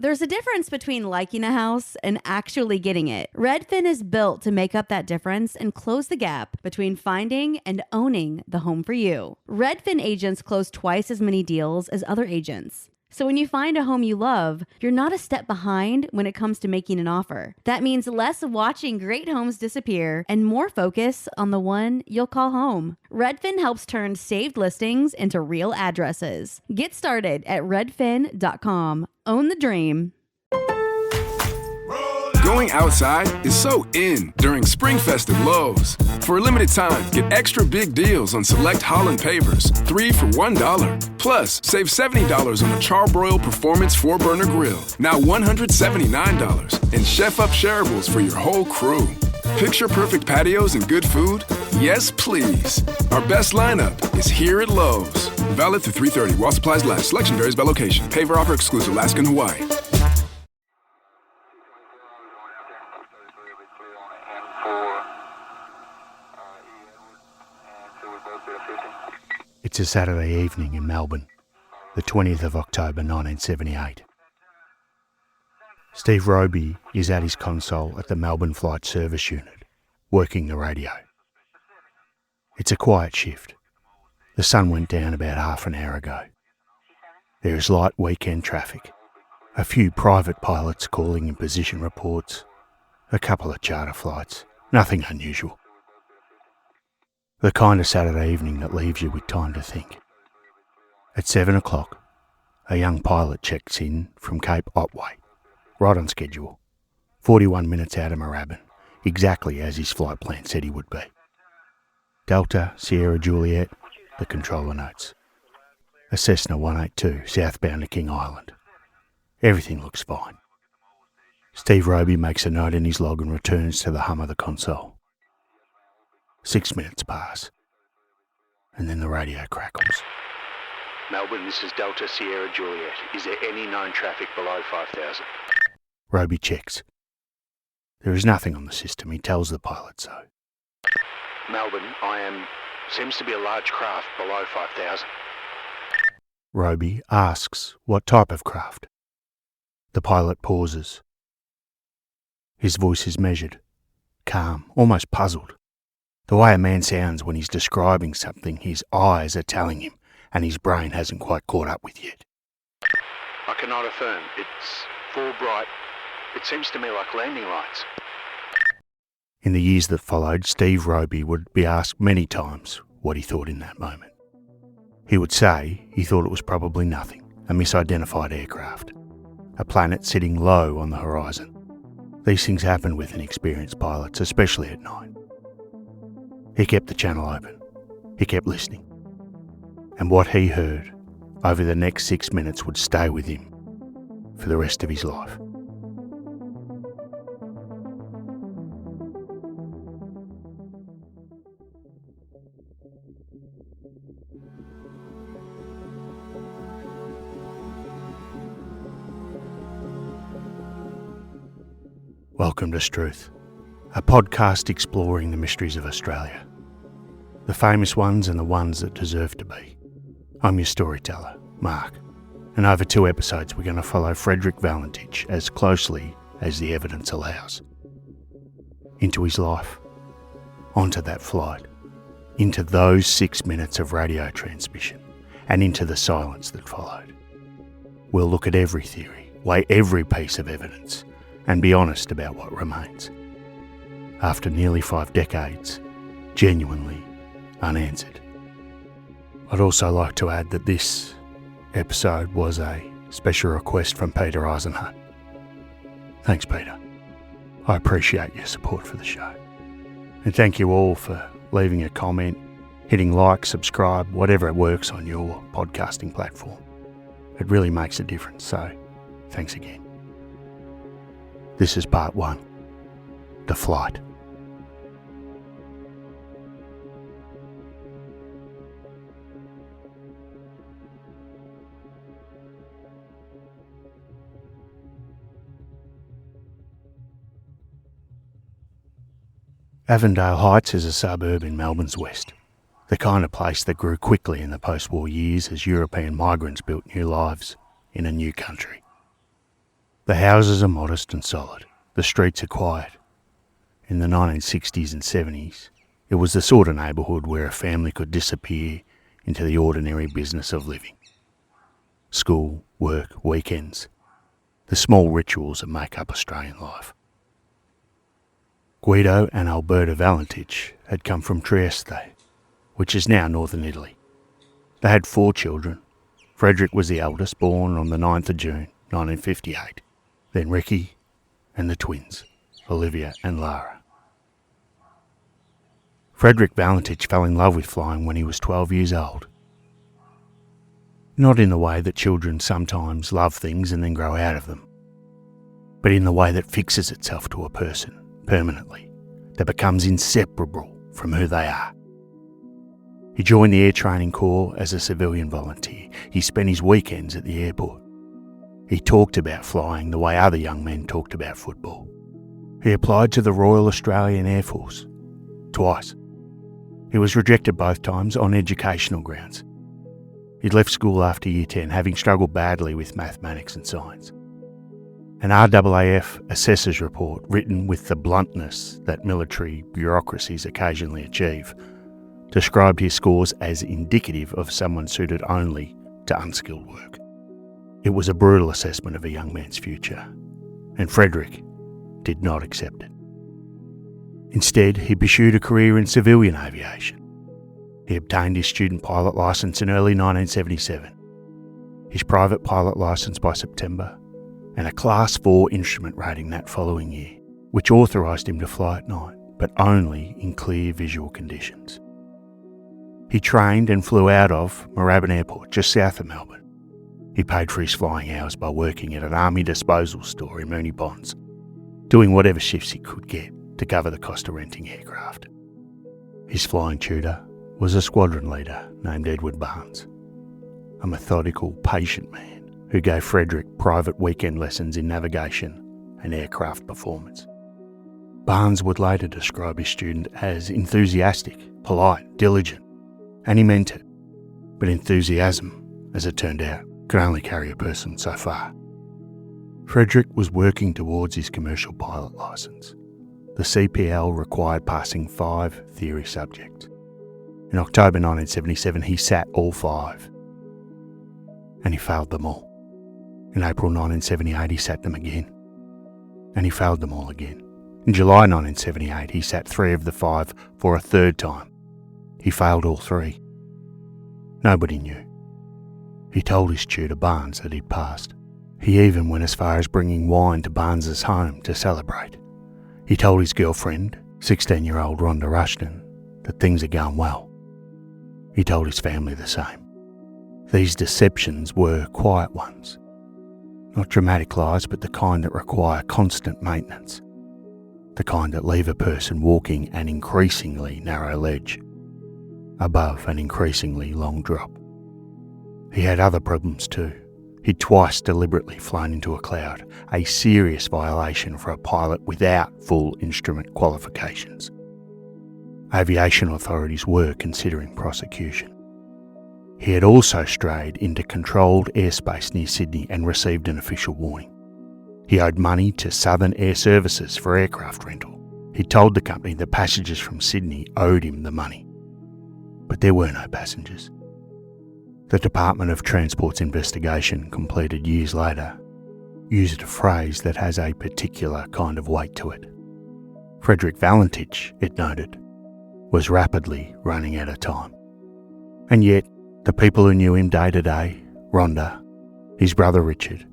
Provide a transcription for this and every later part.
There's a difference between liking a house and actually getting it. Redfin is built to make up that difference and close the gap between finding and owning the home for you. Redfin agents close twice as many deals as other agents. So when you find a home you love, you're not a step behind when it comes to making an offer. That means less watching great homes disappear and more focus on the one you'll call home. Redfin helps turn saved listings into real addresses. Get started at redfin.com. Own the dream. Going outside is so in during Springfest at Lowe's. For a limited time, get extra big deals on select Holland pavers, 3 for $1. Plus, save $70 on a Charbroil Performance 4-burner grill, now $179. And Chef Up shareables for your whole crew. Picture perfect patios and good food? Yes, please. Our best lineup is here at Lowe's. Valid through 3/30 while supplies last. Selection varies by location. Paver offer exclusive Alaska and Hawaii. It's a Saturday evening in Melbourne, the 20th of October 1978. Steve Roby is at his console at the Melbourne Flight Service unit, working the radio. It's a quiet shift. The sun went down about half an hour ago. There is light weekend traffic, a few private pilots calling in position reports, a couple of charter flights, nothing unusual. The kind of Saturday evening that leaves you with time to think. At 7 o'clock, a young pilot checks in from Cape Otway, right on schedule, 41 minutes out of Moorabbin, exactly as his flight plan said he would be. Delta Sierra Juliet, the controller notes. A Cessna 182 southbound to King Island. Everything looks fine. Steve Roby makes a note in his log and returns to the hum of the console. 6 minutes pass, and then the radio crackles. Melbourne, this is Delta Sierra Juliet. Is there any known traffic below 5,000? Roby checks. There is nothing on the system. He tells the pilot so. Melbourne, seems to be a large craft below 5,000. Roby asks what type of craft. The pilot pauses. His voice is measured, calm, almost puzzled. The way a man sounds when he's describing something his eyes are telling him and his brain hasn't quite caught up with yet. I cannot affirm. It's full bright. It seems to me like landing lights. In the years that followed, Steve Roby would be asked many times what he thought in that moment. He would say he thought it was probably nothing, a misidentified aircraft, a planet sitting low on the horizon. These things happen with inexperienced pilots, especially at night. He kept the channel open. He kept listening. And what he heard over the next 6 minutes would stay with him for the rest of his life. Welcome to Struth, a podcast exploring the mysteries of Australia. The famous ones and the ones that deserve to be. I'm your storyteller, Mark, and over 2 episodes we're going to follow Frederick Valentich as closely as the evidence allows. Into his life, onto that flight, into those 6 minutes of radio transmission, and into the silence that followed. We'll look at every theory, weigh every piece of evidence, and be honest about what remains. After nearly 5 decades, genuinely unanswered. I'd also like to add that this episode was a special request from Peter Eisenhut. Thanks, Peter. I appreciate your support for the show. And thank you all for leaving a comment, hitting like, subscribe, whatever works on your podcasting platform. It really makes a difference, so thanks again. This is part 1, the flight. Avondale Heights is a suburb in Melbourne's west, the kind of place that grew quickly in the post-war years as European migrants built new lives in a new country. The houses are modest and solid. The streets are quiet. In the 1960s and 70s, it was the sort of neighbourhood where a family could disappear into the ordinary business of living. School, work, weekends, the small rituals that make up Australian life. Guido and Alberta Valentich had come from Trieste, which is now northern Italy. They had 4 children. Frederick was the eldest, born on the 9th of June 1958. Then Ricky and the twins, Olivia and Lara. Frederick Valentich fell in love with flying when he was 12 years old. Not in the way that children sometimes love things and then grow out of them, but in the way that fixes itself to a person permanently, that becomes inseparable from who they are. He joined the Air Training Corps as a civilian volunteer. He spent his weekends at the airport. He talked about flying the way other young men talked about football. He applied to the Royal Australian Air Force twice. He was rejected both times on educational grounds. He'd left school after Year 10, having struggled badly with mathematics and science. An RAAF assessor's report, written with the bluntness that military bureaucracies occasionally achieve, described his scores as indicative of someone suited only to unskilled work. It was a brutal assessment of a young man's future, and Frederick did not accept it. Instead, he pursued a career in civilian aviation. He obtained his student pilot licence in early 1977, his private pilot licence by September, and a Class 4 instrument rating that following year, which authorised him to fly at night, but only in clear visual conditions. He trained and flew out of Moorabbin Airport, just south of Melbourne. He paid for his flying hours by working at an army disposal store in Moonee Ponds, doing whatever shifts he could get to cover the cost of renting aircraft. His flying tutor was a squadron leader named Edward Barnes, a methodical, patient man who gave Frederick private weekend lessons in navigation and aircraft performance. Barnes would later describe his student as enthusiastic, polite, diligent, and he meant it. But enthusiasm, as it turned out, could only carry a person so far. Frederick was working towards his commercial pilot licence. The CPL required passing 5 theory subjects. In October 1977, he sat all 5, and he failed them all. In April 1978, he sat them again, and he failed them all again. In July 1978, he sat 3 of the 5 for a 3rd time. He failed all 3. Nobody knew. He told his tutor Barnes that he'd passed. He even went as far as bringing wine to Barnes's home to celebrate. He told his girlfriend, 16-year-old Rhonda Rushton, that things had gone well. He told his family the same. These deceptions were quiet ones. Not dramatic lies, but the kind that require constant maintenance. The kind that leave a person walking an increasingly narrow ledge, above an increasingly long drop. He had other problems too. He'd twice deliberately flown into a cloud, a serious violation for a pilot without full instrument qualifications. Aviation authorities were considering prosecution. He had also strayed into controlled airspace near Sydney and received an official warning. He owed money to Southern Air Services for aircraft rental. He told the company that passengers from Sydney owed him the money. But there were no passengers. The Department of Transport's investigation, completed years later, used a phrase that has a particular kind of weight to it. Frederick Valentich, it noted, was rapidly running out of time. And yet, the people who knew him day to day, Rhonda, his brother Richard,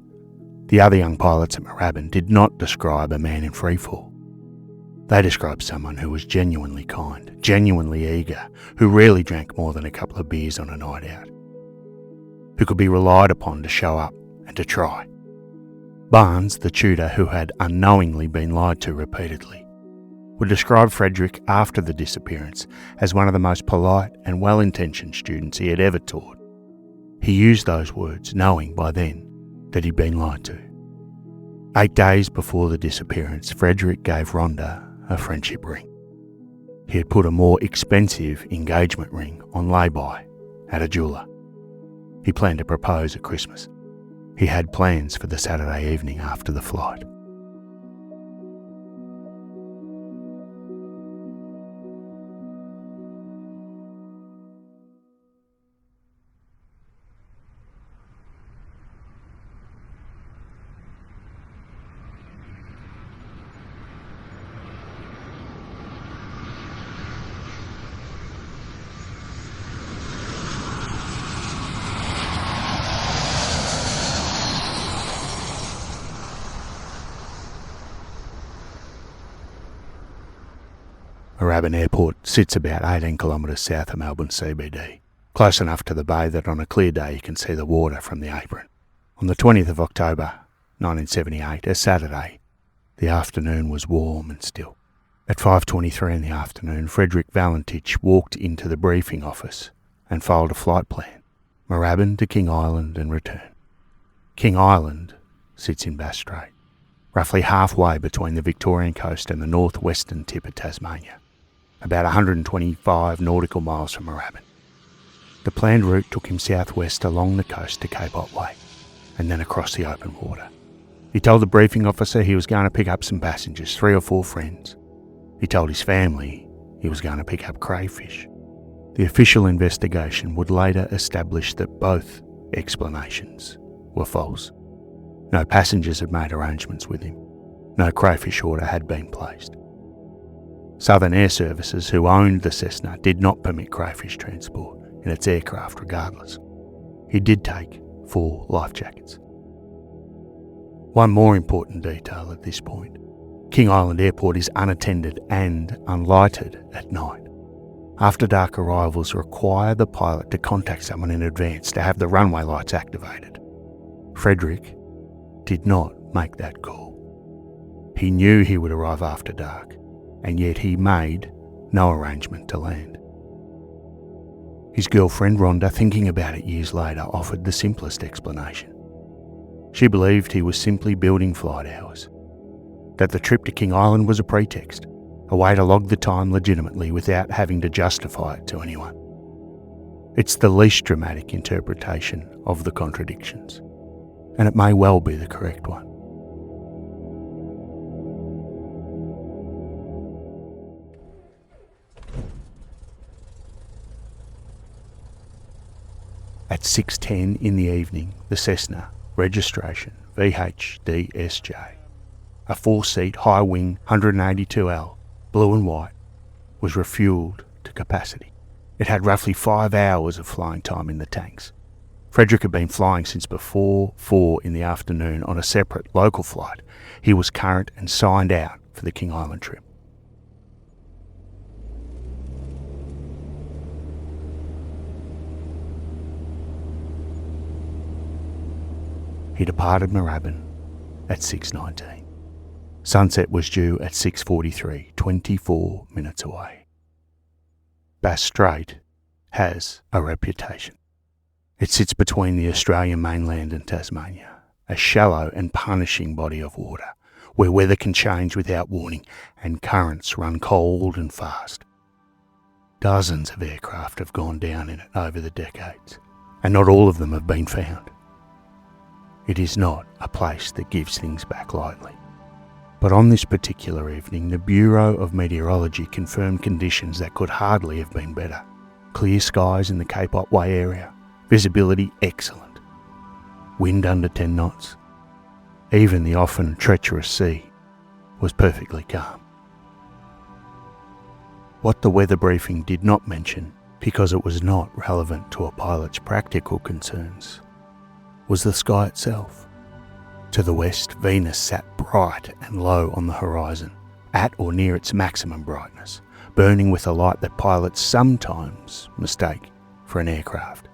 the other young pilots at Moorabbin, did not describe a man in freefall. They described someone who was genuinely kind, genuinely eager, who rarely drank more than a couple of beers on a night out, who could be relied upon to show up and to try. Barnes, the tutor who had unknowingly been lied to repeatedly, would describe Frederick after the disappearance as one of the most polite and well-intentioned students he had ever taught. He used those words, knowing by then that he'd been lied to. 8 days before the disappearance, Frederick gave Rhonda a friendship ring. He had put a more expensive engagement ring on lay-by at a jeweller. He planned to propose at Christmas. He had plans for the Saturday evening after the flight. Moorabbin Airport sits about 18 kilometres south of Melbourne CBD, close enough to the bay that on a clear day you can see the water from the apron. On the 20th of October 1978, a Saturday, the afternoon was warm and still. At 5:23 in the afternoon, Frederick Valentich walked into the briefing office and filed a flight plan, Moorabbin to King Island and return. King Island sits in Bass Strait, roughly halfway between the Victorian coast and the northwestern tip of Tasmania, about 125 nautical miles from Moorabbin. The planned route took him southwest along the coast to Cape Otway, and then across the open water. He told the briefing officer he was going to pick up some passengers, 3 or 4 friends. He told his family he was going to pick up crayfish. The official investigation would later establish that both explanations were false. No passengers had made arrangements with him. No crayfish order had been placed. Southern Air Services, who owned the Cessna, did not permit crayfish transport in its aircraft regardless. He did take 4 life jackets. One more important detail at this point. King Island Airport is unattended and unlighted at night. After dark arrivals require the pilot to contact someone in advance to have the runway lights activated. Frederick did not make that call. He knew he would arrive after dark, and yet he made no arrangement to land. His girlfriend Rhonda, thinking about it years later, offered the simplest explanation. She believed he was simply building flight hours, that the trip to King Island was a pretext, a way to log the time legitimately without having to justify it to anyone. It's the least dramatic interpretation of the contradictions, and it may well be the correct one. At 6:10 in the evening, the Cessna, registration VHDSJ, a 4-seat high-wing 182L, blue and white, was refuelled to capacity. It had roughly 5 hours of flying time in the tanks. Frederick had been flying since before 4 in the afternoon on a separate local flight. He was current and signed out for the King Island trip. He departed Moorabbin at 6:19. Sunset was due at 6:43, 24 minutes away. Bass Strait has a reputation. It sits between the Australian mainland and Tasmania, a shallow and punishing body of water where weather can change without warning and currents run cold and fast. Dozens of aircraft have gone down in it over the decades, and not all of them have been found. It is not a place that gives things back lightly. But on this particular evening, the Bureau of Meteorology confirmed conditions that could hardly have been better. Clear skies in the Cape Otway area, visibility excellent, wind under 10 knots. Even the often treacherous sea was perfectly calm. What the weather briefing did not mention, because it was not relevant to a pilot's practical concerns, was the sky itself. To the west, Venus sat bright and low on the horizon, at or near its maximum brightness, burning with a light that pilots sometimes mistake for an aircraft.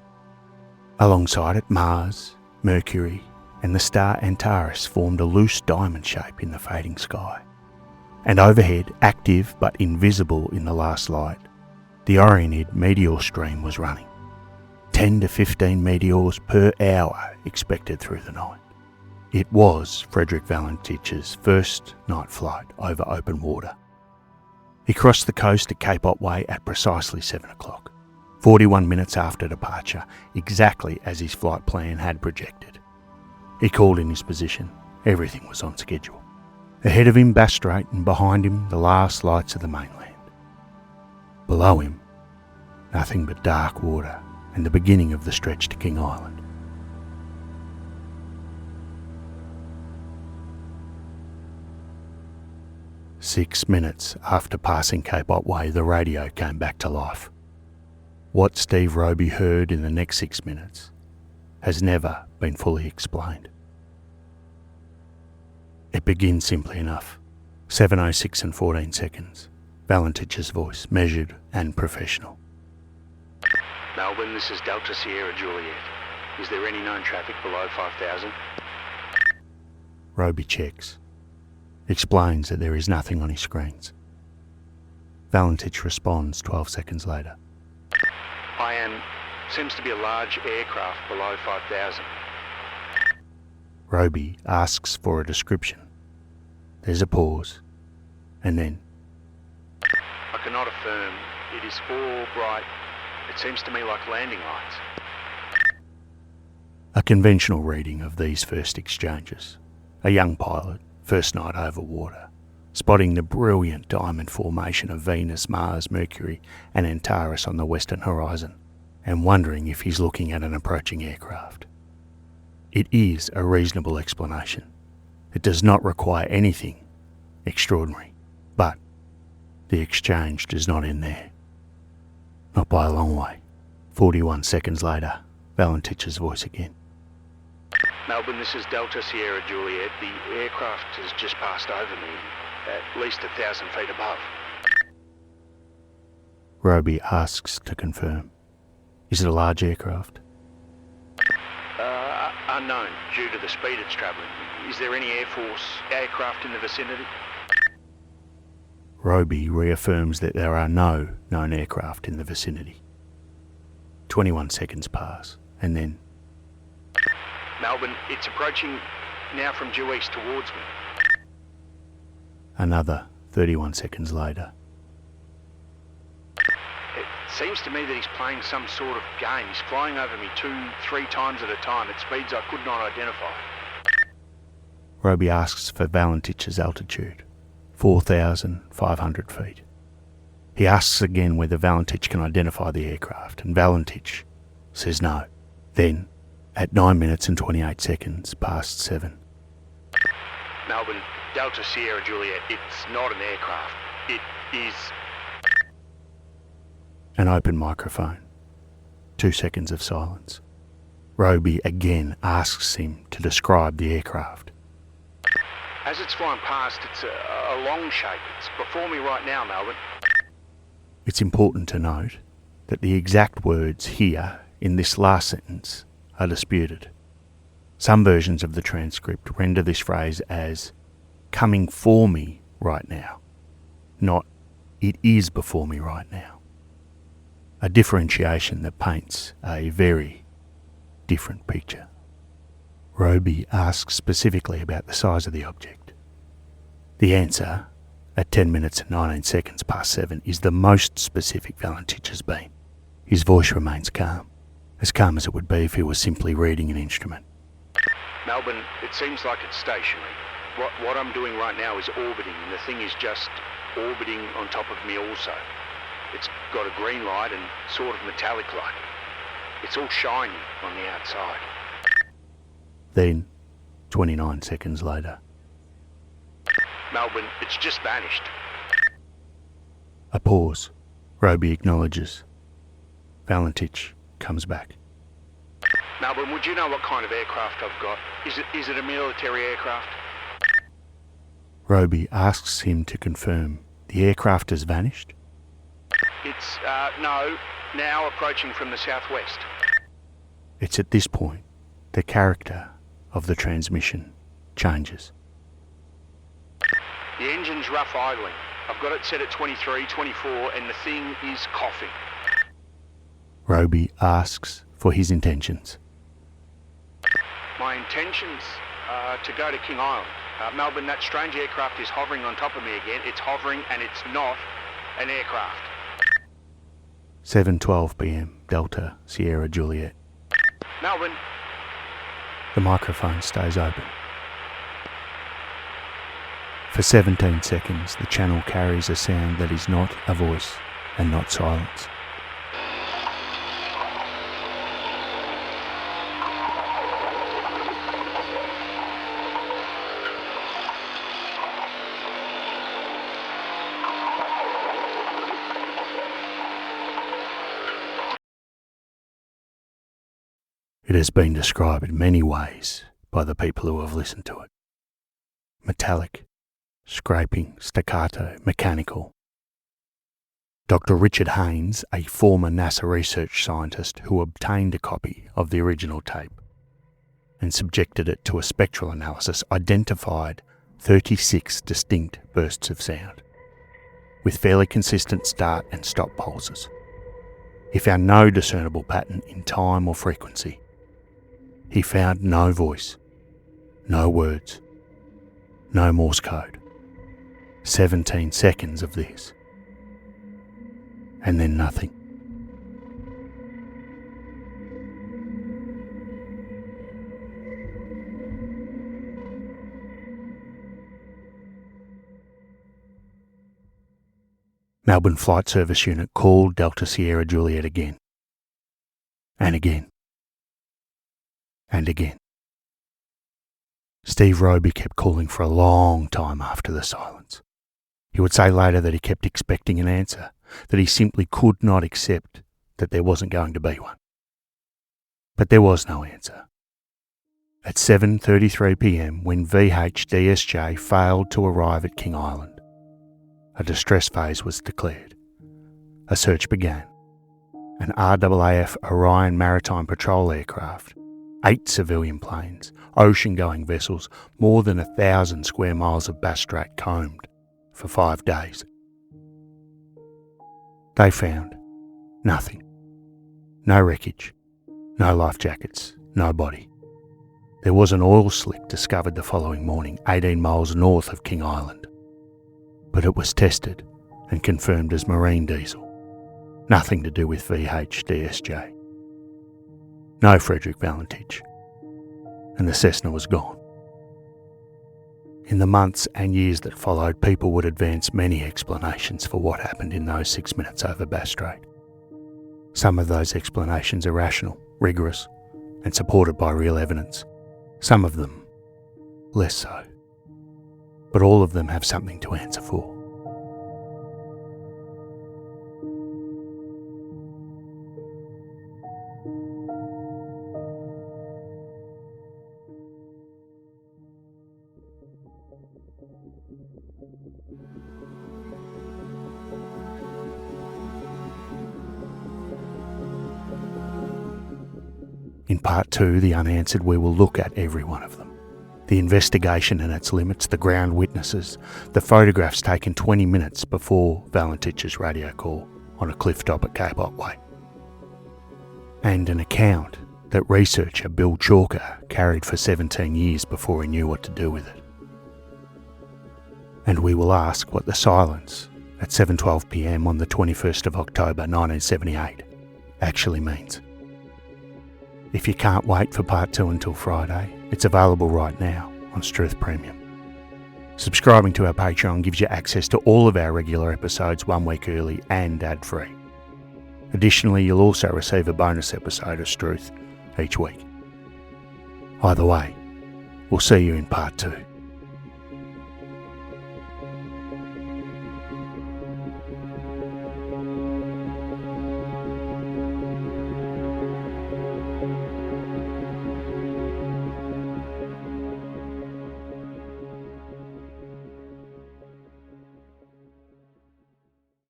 Alongside it, Mars, Mercury, and the star Antares formed a loose diamond shape in the fading sky. And overhead, active but invisible in the last light, the Orionid meteor stream was running. 10 to 15 meteors per hour expected through the night. It was Frederick Valentich's first night flight over open water. He crossed the coast at Cape Otway at precisely 7 o'clock, 41 minutes after departure, exactly as his flight plan had projected. He called in his position. Everything was on schedule. Ahead of him, Bass Strait, and behind him, the last lights of the mainland. Below him, nothing but dark water and the beginning of the stretch to King Island. "6 minutes after passing Cape Otway, the radio came back to life. What Steve Roby heard in the next 6 minutes has never been fully explained. It begins simply enough. 7:06 and 14 seconds. Valentich's voice, measured and professional. Melbourne, this is Delta Sierra Juliet. Is there any known traffic below 5,000? Roby checks. Explains that there is nothing on his screens. Valentich responds 12 seconds later. Seems to be a large aircraft below 5,000. Roby asks for a description. There's a pause, and then, I cannot affirm. It is all bright. It seems to me like landing lights. a conventional reading of these first exchanges. A young pilot, first night over water, spotting the brilliant diamond formation of Venus, Mars, Mercury and Antares on the western horizon, and wondering if he's looking at an approaching aircraft. It is a reasonable explanation. It does not require anything extraordinary, but the exchange does not end there. Not by a long way. 41 seconds later, Valentich's voice again. Melbourne, this is Delta Sierra Juliet. The aircraft has just passed over me, at least 1,000 feet above. Roby asks to confirm. Is it a large aircraft? Unknown, due to the speed it's travelling. Is there any Air Force aircraft in the vicinity? Roby reaffirms that there are no known aircraft in the vicinity. 21 seconds pass, and then... Melbourne, it's approaching now from due east towards me. Another 31 seconds later. It seems to me that he's playing some sort of game. He's flying over me 2-3 times at a time at speeds I could not identify. Roby asks for Valentich's altitude, 4,500 feet. He asks again whether Valentich can identify the aircraft, and Valentich says no. Then, at 9 minutes and 28 seconds past 7. Melbourne, Delta Sierra Juliet, it's not an aircraft. It is... An open microphone. 2 seconds of silence. Roby again asks him to describe the aircraft. As it's flying past, it's a long shape. It's before me right now, Melbourne. It's important to note that the exact words here in this last sentence are disputed. Some versions of the transcript render this phrase as coming for me right now, not it is before me right now. A differentiation that paints a very different picture. Roby asks specifically about the size of the object. The answer, at 10 minutes and 19 seconds past 7, is the most specific Valentich has been. His voice remains calm as it would be if he was simply reading an instrument. Melbourne, it seems like it's stationary. What I'm doing right now is orbiting, and the thing is just orbiting on top of me also. It's got a green light and sort of metallic light. It's all shiny on the outside. Then, 29 seconds later. Melbourne, it's just vanished. A pause. Roby acknowledges. Valentich comes back. Melbourne, would you know what kind of aircraft I've got? Is it a military aircraft? Roby asks him to confirm. The aircraft has vanished? It's, no, now approaching from the southwest. It's at this point the character of the transmission changes. The engine's rough idling. I've got it set at 23, 24, and the thing is coughing. Roby asks for his intentions. My intentions are to go to King Island. Melbourne, that strange aircraft is hovering on top of me again. It's hovering and it's not an aircraft. 7:12 p.m. Delta Sierra Juliet. Melbourne, The microphone stays open. For 17 seconds, the channel carries a sound that is not a voice and not silence. It has been described in many ways by the people who have listened to it. Metallic, scraping, staccato, mechanical. Dr. Richard Haynes, a former NASA research scientist who obtained a copy of the original tape and subjected it to a spectral analysis, identified 36 distinct bursts of sound, with fairly consistent start and stop pulses. He found no discernible pattern in time or frequency. He found no voice, no words, no Morse code. 17 seconds of this. And then nothing. Melbourne Flight Service unit called Delta Sierra Juliet again. And again. And again. Steve Roby kept calling for a long time after the silence. He would say later that he kept expecting an answer, that he simply could not accept that there wasn't going to be one. But there was no answer. At 7:33 p.m, when VHDSJ failed to arrive at King Island, a distress phase was declared. A search began. An RAAF Orion Maritime Patrol aircraft, 8 civilian planes, ocean-going vessels, more than 1,000 square miles of Bass Strait combed for 5 days. They found nothing. No wreckage, no life jackets, no body. There was an oil slick discovered the following morning, 18 miles north of King Island. But it was tested and confirmed as marine diesel. Nothing to do with VHDSJ. No Frederick Valentich. And the Cessna was gone. In the months and years that followed, people would advance many explanations for what happened in those 6 minutes over Bass Strait. Some of those explanations are rational, rigorous, and supported by real evidence. Some of them, less so. But all of them have something to answer for. In part 2, The Unanswered, we will look at every one of them. The investigation and its limits, the ground witnesses, the photographs taken 20 minutes before Valentich's radio call on a cliff top at Cape Otway, and an account that researcher Bill Chalker carried for 17 years before he knew what to do with it. And we will ask what the silence at 7:12 p.m. on the 21st of October 1978 actually means. If you can't wait for part 2 until Friday, it's available right now on Struth Premium. Subscribing to our Patreon gives you access to all of our regular episodes 1 week early and ad-free. Additionally, you'll also receive a bonus episode of Struth each week. Either way, we'll see you in part 2.